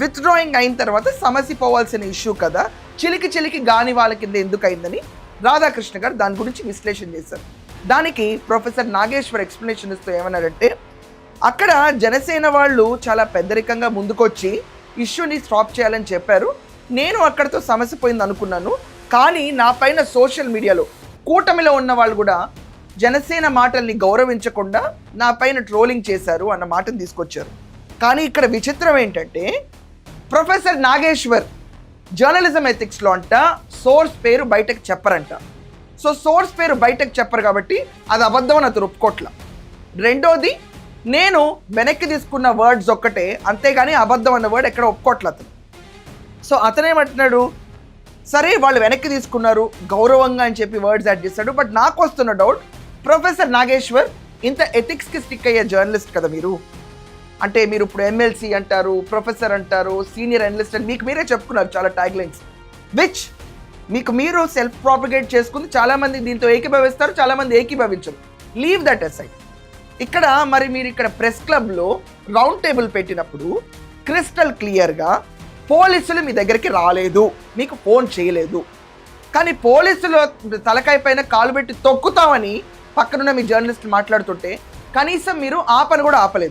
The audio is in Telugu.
విత్డ్రాయింగ్ అయిన తర్వాత సమస్య పోవాల్సిన ఇష్యూ కదా, చిలికి చిలికి గాని వాళ్ళ కింద ఎందుకు అయిందని రాధాకృష్ణ గారు దాని గురించి విశ్లేషణ చేశారు. దానికి ప్రొఫెసర్ నాగేశ్వర్ ఎక్స్ప్లెనేషన్ ఇస్తూ ఏమన్నారంటే, అక్కడ జనసేన వాళ్ళు చాలా పెద్దరికంగా ముందుకొచ్చి ఇష్యూని స్టాప్ చేయాలని చెప్పారు. నేను అక్కడితో సమస్య పోయింది అనుకున్నాను, కానీ నా పైన సోషల్ మీడియాలో కూటమిలో ఉన్న వాళ్ళు కూడా జనసేన మాటల్ని గౌరవించకుండా నా పైన ట్రోలింగ్ చేశారు అన్న మాటను తీసుకొచ్చారు. కానీ ఇక్కడ విచిత్రం ఏంటంటే, ప్రొఫెసర్ నాగేశ్వర్ జర్నలిజం ఎథిక్స్లో అంట సోర్స్ పేరు బయటకు చెప్పరంట. సో సోర్స్ పేరు బయటకు చెప్పరు కాబట్టి అది అబద్ధం అని అతను ఒప్పుకోట్ల. రెండోది, నేను వెనక్కి తీసుకున్న వర్డ్స్ ఒక్కటే, అంతేగాని అబద్ధం అన్న వర్డ్ ఎక్కడ ఒప్పుకోట్ల అతను. సో అతనేమంటున్నాడు, సరే వాళ్ళు వెనక్కి తీసుకున్నారు గౌరవంగా అని చెప్పి వర్డ్స్ యాడ్ చేస్తాడు. బట్ నాకు వస్తున్న డౌట్, ప్రొఫెసర్ నాగేశ్వర్ ఇంత ఎథిక్స్కి స్టిక్ అయ్యే జర్నలిస్ట్ కదా మీరు. అంటే మీరు ఇప్పుడు ఎమ్మెల్సీ అంటారు, ప్రొఫెసర్ అంటారు, సీనియర్ అనలిస్ట్ అని మీకు మీరే చెప్పుకున్నారు చాలా ట్యాగ్ లైన్స్, విచ్ మీకు మీరు సెల్ఫ్ ప్రాపగేట్ చేసుకుని చాలామంది దీంతో ఏకీభవిస్తారు, చాలామంది ఏకీభవించరు. Leave that aside. ఇక్కడ మరి మీరు ఇక్కడ ప్రెస్ క్లబ్లో రౌండ్ టేబుల్ పెట్టినప్పుడు క్రిస్టల్ క్లియర్గా పోలీసులు మీ దగ్గరికి రాలేదు, మీకు ఫోన్ చేయలేదు, కానీ పోలీసులు తలకాయ పైన కాలు పెట్టి తొక్కుతామని పక్కనున్న మీ జర్నలిస్ట్ మాట్లాడుతుంటే కనీసం మీరు ఆ పని కూడా ఆపలేదు.